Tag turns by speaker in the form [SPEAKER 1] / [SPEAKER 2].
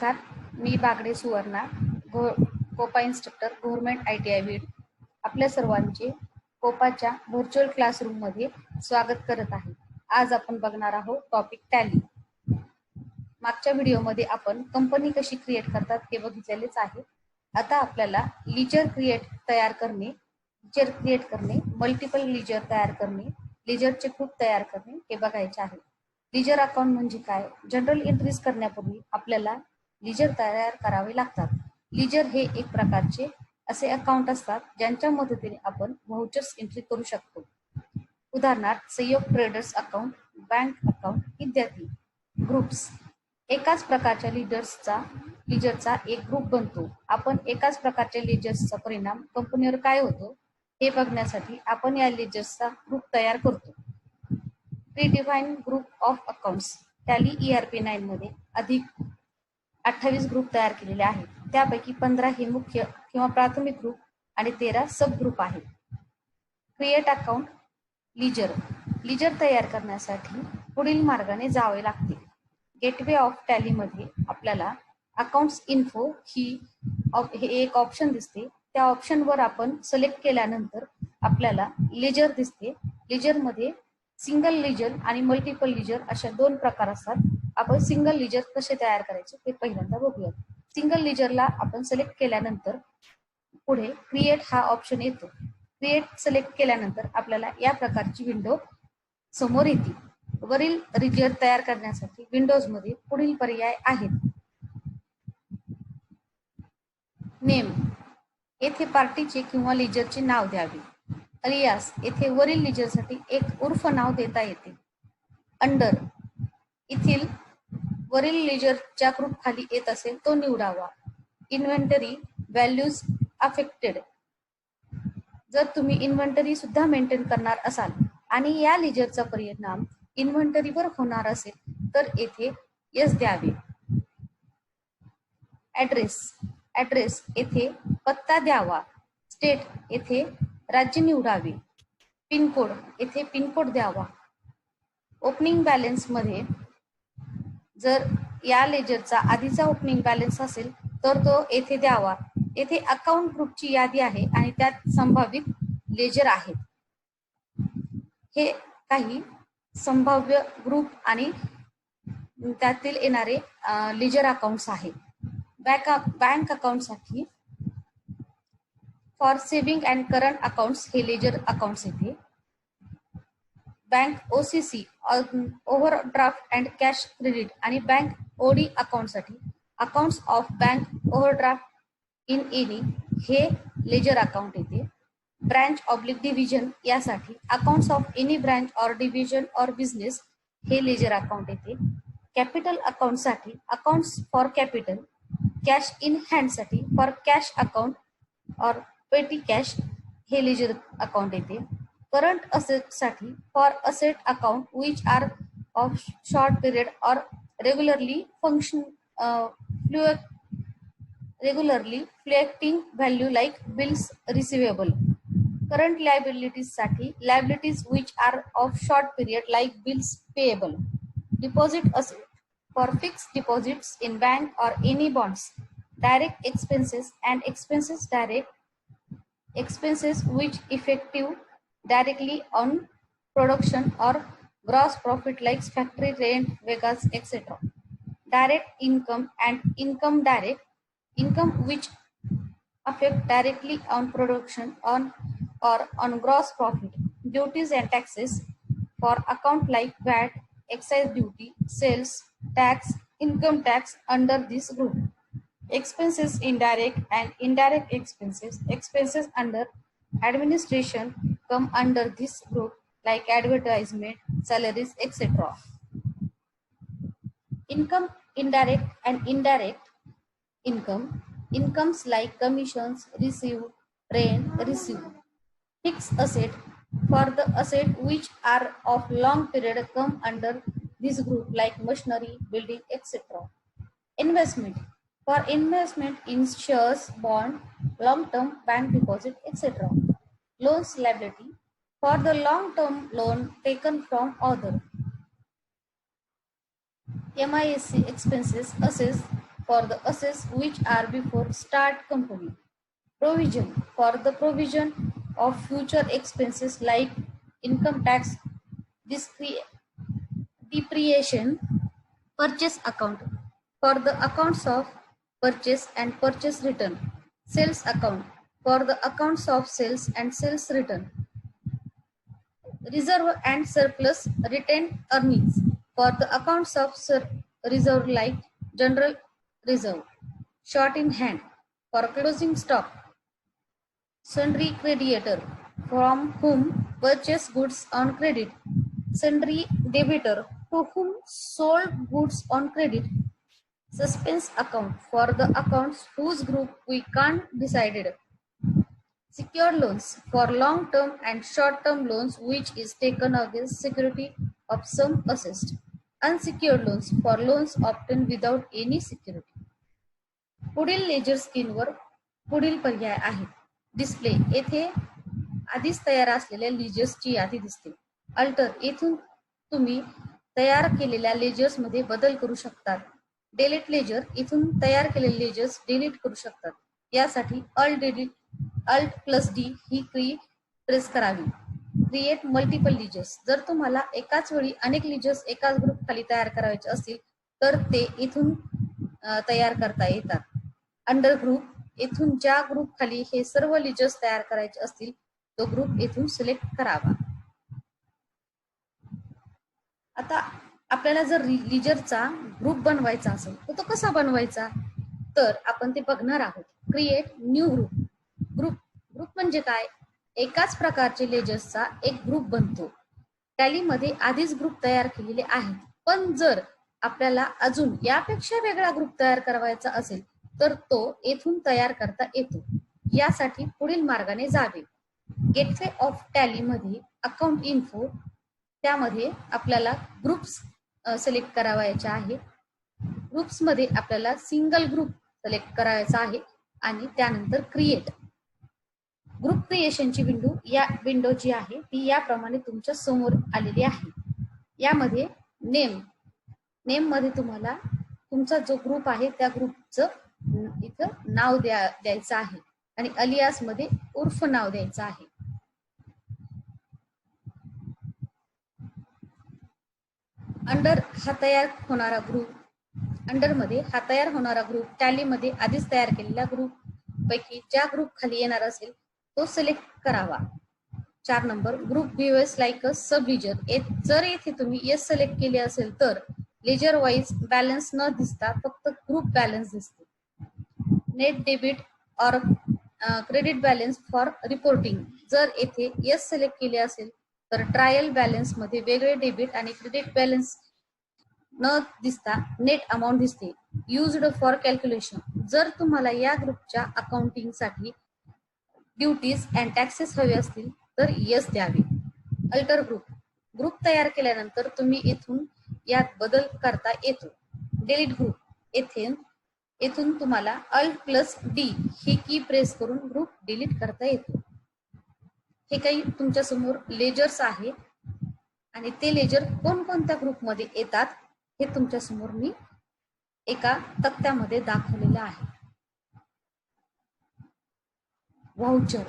[SPEAKER 1] नमस्कार, मी Bagade Suvarna, COPA instructor, government ITI Beed. आपल्या सर्वांचे कोपाच्या व्हर्च्युअल क्लासरूममध्ये स्वागत करत आहे. आज आपण बघणार आहोत टॉपिक टॅली. मागच्या व्हिडिओमध्ये आपण कंपनी कशी क्रिएट करतात हे बघितलेलेच आहे. आता आपल्याला लीजर तयार करणे, मल्टिपल लीजर तयार करणे, लीजरचे ग्रुप तयार करणे हे बघायचे आहे. लीजर अकाउंट म्हणजे काय? जनरल एंट्रीज करण्यापूर्वी आपल्याला लीजर तयार करावे लागतात. लीजर हे एक प्रकारचे असे अकाउंट असतात ज्यांच्या मदतीने आपण व्हाउचर्स एंट्री करू शकतो. उदाहरणार्थ संयोग ट्रेडर्स अकाउंट, बँक अकाउंट इत्यादी. ग्रुप्स एकाच प्रकारच्या लीजरचा एक ग्रुप बनतो. आपण एकाच प्रकारच्या लीजर्सचा परिणाम कंपनीवर काय होतो हे बघण्यासाठी आपण या लीजर्सचा ग्रुप तयार करतो. Predefine group of accounts. Tally ERP 9 मध्ये अधिक 28 ग्रुप तयार केलेले आहेत. त्यापैकी 15 हे मुख्य किंवा प्राथमिक ग्रुप आणि 13 सब ग्रुप आहेत. क्रिएट अकाउंट लीजर तयार करण्यासाठी पुढील मार्गाने जावे लागते. गेटवे ऑफ टॅली मध्ये आपल्याला अकाउंट्स इन्फो हे एक ऑप्शन दिसते. त्या ऑप्शनवर आपण सिलेक्ट केल्यानंतर आपल्याला लीजर दिसते. लीजर मध्ये सिंगल लीजर आणि मल्टिपल लीजर अशा दोन प्रकार असतात. आपण सिंगल लीजर कसे तयार करायचे ते पहिल्यांदा बघूया. सिंगल लीजरला आपण सिलेक्ट केल्यानंतर पुढे क्रिएट हा ऑप्शन येतो. क्रिएट सिलेक्ट केल्यानंतर आपल्याला या प्रकारची विंडो समोर येते. वरील लीजर तयार करण्यासाठी विंडोज मध्ये पुढील पर्याय आहेत. नेम येथे पार्टीचे किंवा लीजरचे नाव द्यावे. अलियास येथे वरील लीजरसाठी एक उर्फ नाव देता येते. अंडर येथील वरील लीजरच्या ग्रुप खाली येत असेल तो निवडावा. इन्व्हेंटरी व्हॅल्यूज अफेक्टेड जर तुम्ही इन्व्हेंटरी सुद्धा मेंटेन करणार असाल आणि या लीजरचा परिणाम इन्व्हेंटरीवर होणार असेल तर येथे येस द्यावे. ऍड्रेस येथे पत्ता द्यावा. स्टेट येथे राज्य निवडावे. पिनकोड येथे पिनकोड द्यावा. ओपनिंग बॅलन्स मध्ये जर या लेजरचा आधीचा ओपनिंग बॅलन्स असेल तर तो येथे द्यावा. येथे अकाउंट ग्रुपची यादी आहे आणि त्यात संभावित लेजर आहेत. हे काही संभाव्य ग्रुप आणि त्यातील येणारे लेजर अकाउंट्स आहेत. बँक अकाउंटसाठी for saving and current accounts हे लेजर अकाउंट्स येते. Bank OCC overdraft and cash credit आणि बँक OD अकाउंटसाठी accounts of bank overdraft in any हे लेजर अकाउंट येते. ब्रांच ऑब्लिक डिव्हिजन यासाठी accounts of any branch or division or business हे ledger account येते. Capital अकाउंटसाठी accounts for capital. Cash in hand साठी for cash account और petty cash हे ledger account येते. करंट असेट साठी for asset account which are of short period और regularly fluctuating value like bills receivable. Current liabilities साठी liabilities which are of short period like bills payable. Deposit asset for fixed deposits in bank or any bonds. Direct expenses and expenses which effective directly on production or gross profit like factory rent, wages, etc. Direct income and income which affect directly on production or on gross profit. Duties and taxes for account like VAT, excise duty, sales tax, income tax under this group. Expenses indirect and indirect expenses under administration come under this group like advertisement, salaries, etc. Income indirect and indirect incomes like commissions received, rent received. Fixed asset for the asset which are of long period come under this group like machinery, building, etc. Investment for investment in shares, bond, long-term bank deposit, etc. Loans liability for the long-term loan taken from other. MISC expenses assessed for the assets which are before start company. Provision for the provision of future expenses like income tax, depreciation. Purchase account for the accounts of purchase and purchase return. Sales account for the accounts of sales and sales return. Reserve and surplus retained earnings for the accounts of reserve like general reserve. Short in hand for closing stock. Sundry creditor from whom purchase goods on credit. Sundry debitor to whom sold goods on credit. Suspense account for the accounts whose group we can't decided. Secured loans for long-term and short-term loans which is taken against security of some assessed. Unsecured loans for loans obtained without any security. पुढील ledger स्क्रीनवर पुढील पर्याय आहेत. Display येथे आधीच तयार असलेल्या लेजर्सची यादी दिसते. अल्टर येथून तुम्ही तयार केलेल्या लेजर्स मध्ये बदल करू शकतात. डिलीट लेजर इथून तयार केलेले लेजर्स डिलीट करू शकतात. यासाठी अल्ट प्लस डी ही की प्रेस करावी. क्रिएट मल्टिपल लेजर्स जर तुम्हाला एकाच वेळी अनेक लेजर्स एकाच ग्रुप खाली तयार करायचे असतील तर ते इथून तयार करता येतात. अंडर ग्रुप येथून ज्या ग्रुप खाली हे सर्व लेजर्स तयार करायचे असतील तो ग्रुप येथून सिलेक्ट करावा. आता आपल्याला जर लेजरचा ग्रुप बनवायचा असेल तर तो कसा बनवायचा तर आपण ते बघणार आहोत. Create new group. ग्रुप म्हणजे काय? एकाच प्रकारचे लेजर्सचा एक ग्रुप बनतो. टॅलीमध्ये आधीच ग्रुप तयार केलेले आहेत, पण जर आपल्याला अजून यापेक्षा वेगळा ग्रुप तयार करायचा असेल तर तो येथून तयार करता येतो. यासाठी पुढील मार्गाने जावे. गेटवे ऑफ टॅली मध्ये अकाउंट इन्फो त्यामध्ये आपल्याला ग्रुप्स सिलेक्ट करावायचे आहे. ग्रुप्स मध्ये आपल्याला सिंगल ग्रुप सिलेक्ट करायचा आहे आणि त्यानंतर क्रिएट. ग्रुप क्रिएशनची विंडो जी आहे ती याप्रमाणे तुमच्या समोर आलेली आहे. यामध्ये नेम मध्ये तुम्हाला तुमचा जो ग्रुप आहे त्या ग्रुपचं इथं नाव द्यायचं आहे आणि अलियास मध्ये उर्फ नाव द्यायचं आहे. अंडर हा तयार होणारा ग्रुप मध्ये टॅली मध्ये आधीच तयार केलेल्या ग्रुप पैकी ज्या ग्रुप खाली येणार असेल तो सिलेक्ट करावा. 4 number group behaves like a sub ledger. जर येथे तुम्ही येस सिलेक्ट केले असेल तर लेजर वाईज बॅलन्स न दिसता फक्त ग्रुप बॅलन्स दिसते. नेट डेबिट और क्रेडिट बॅलन्स फॉर रिपोर्टिंग. जर येथे येस सिलेक्ट केले असेल तर ट्रायल बॅलन्स मध्ये वेगळे डेबिट आणि क्रेडिट बॅलन्स न दिसता नेट अमाऊंट दिसते. Used for calculation. जर तुम्हाला या ग्रुपच्या अकाउंटिंग साठी ड्युटीज अँड टॅक्सेस हवे असतील तर यस द्यावे. अल्टर ग्रुप तयार केल्यानंतर तुम्ही येथून यात बदल करता येतो. डिलीट ग्रुप येथून तुम्हाला अल्ट प्लस डी ही की प्रेस करून ग्रुप डिलीट करता येतो. हे काही तुमच्या समोर लेजर्स आहे आणि ते लेजर कोणकोणत्या ग्रुपमध्ये येतात हे तुमच्या समोर मी एका तक्त्यामध्ये दाखवलेलं आहे. व्हाउचर